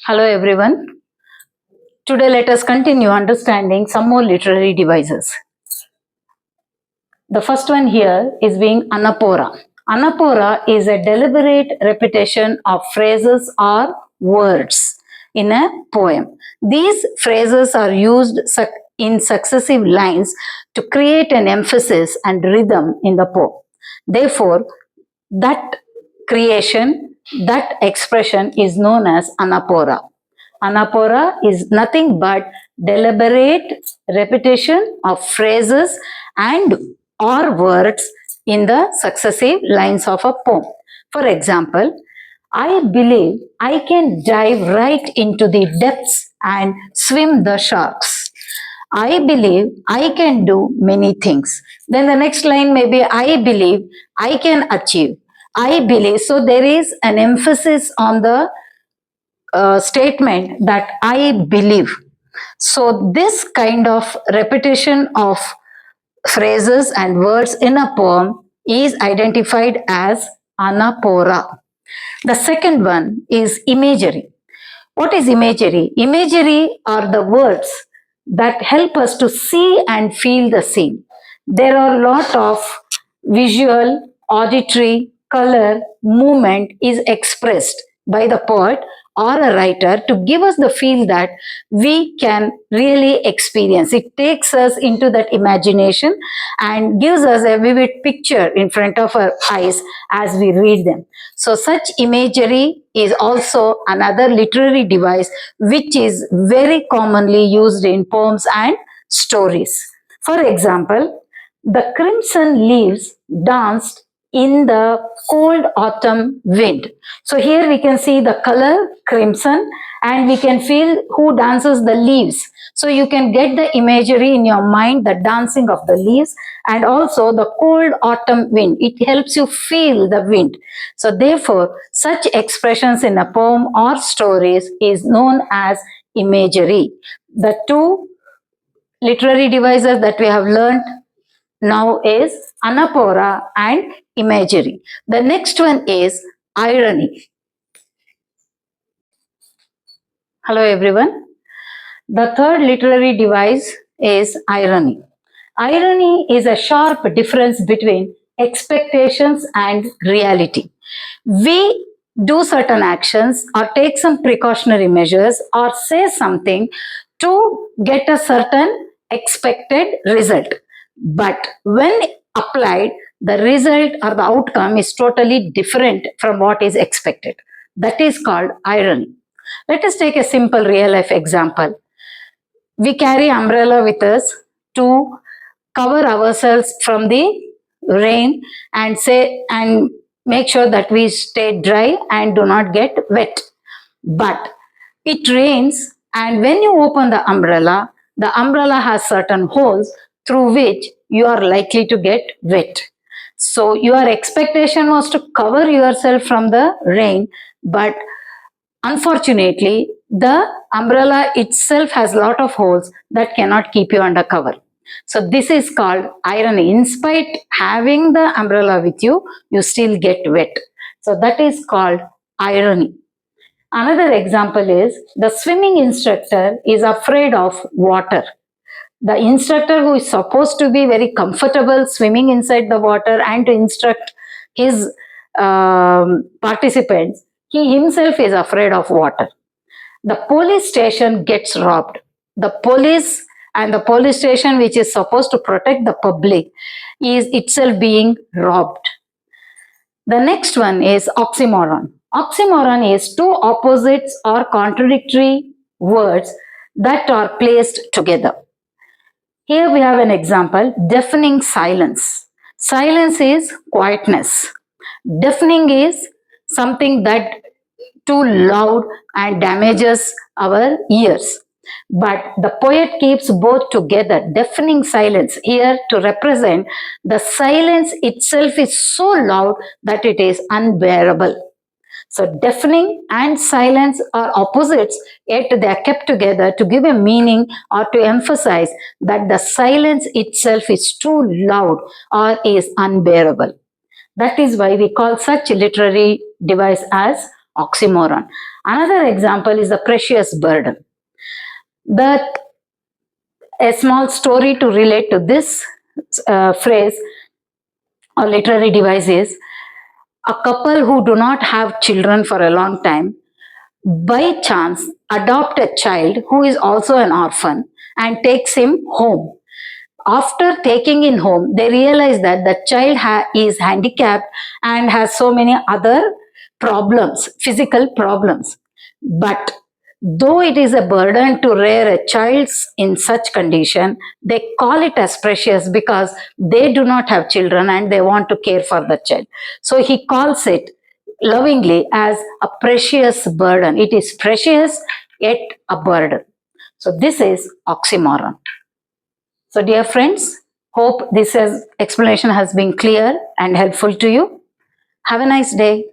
Hello everyone. Today let us continue understanding some more literary devices. The first one here is being Anapora. Anapora is a deliberate repetition of phrases or words in a poem. These phrases are used in successive lines to create an emphasis and rhythm in the poem. Therefore, that creation, that expression is known as Anapora. Anapora is nothing but deliberate repetition of phrases and or words in the successive lines of a poem. For example, I believe I can dive right into the depths and swim the sharks. I believe I can do many things. Then the next line may be I believe I can achieve. I believe. So there is an emphasis on the statement that I believe. So this kind of repetition of phrases and words in a poem is identified as anapora. The second one is imagery. What is imagery? Imagery are the words that help us to see and feel the scene. There are a lot of visual, auditory, color, movement is expressed by the poet or a writer to give us the feel that we can really experience. It takes us into that imagination and gives us a vivid picture in front of our eyes as we read them. So such imagery is also another literary device which is very commonly used in poems and stories. For example, the crimson leaves danced in the cold autumn wind. So here we can see the color crimson and we can feel who dances the leaves. So you can get the imagery in your mind, the dancing of the leaves and also the cold autumn wind. It helps you feel the wind. So therefore, such expressions in a poem or stories is known as imagery. The two literary devices that we have learned now is anapora and imagery. The next one is irony. Hello everyone. The third literary device is irony. Irony is a sharp difference between expectations and reality. We do certain actions or take some precautionary measures or say something to get a certain expected result. But when applied, the result or the outcome is totally different from what is expected. That is called irony. Let us take a simple real life example. We carry umbrella with us to cover ourselves from the rain and make sure that we stay dry and do not get wet. But it rains and when you open the umbrella has certain holes through which you are likely to get wet. So your expectation was to cover yourself from the rain, but unfortunately, the umbrella itself has a lot of holes that cannot keep you under cover. So this is called irony. In spite having the umbrella with you, you still get wet. So that is called irony. Another example is the swimming instructor is afraid of water. The instructor who is supposed to be very comfortable swimming inside the water and to instruct his participants, he himself is afraid of water. The police station gets robbed. The police and the police station, which is supposed to protect the public, is itself being robbed. The next one is oxymoron. Oxymoron is two opposites or contradictory words that are placed together. Here we have an example, deafening silence. Silence is quietness. Deafening is something that too loud and damages our ears. But the poet keeps both together, deafening silence here to represent the silence itself is so loud that it is unbearable. So deafening and silence are opposites, yet they are kept together to give a meaning or to emphasize that the silence itself is too loud or is unbearable. That is why we call such literary device as Oxymoron. Another example is the precious burden. That a small story to relate to this phrase or literary device is a couple who do not have children for a long time by chance adopt a child who is also an orphan and takes him home. After taking in home, they realize that the child is handicapped and has so many other problems, physical problems. But though it is a burden to rear a child in such condition, they call it as precious because they do not have children and they want to care for the child. So he calls it lovingly as a precious burden. It is precious yet a burden. So this is oxymoron. So dear friends, hope this explanation has been clear and helpful to you. Have a nice day.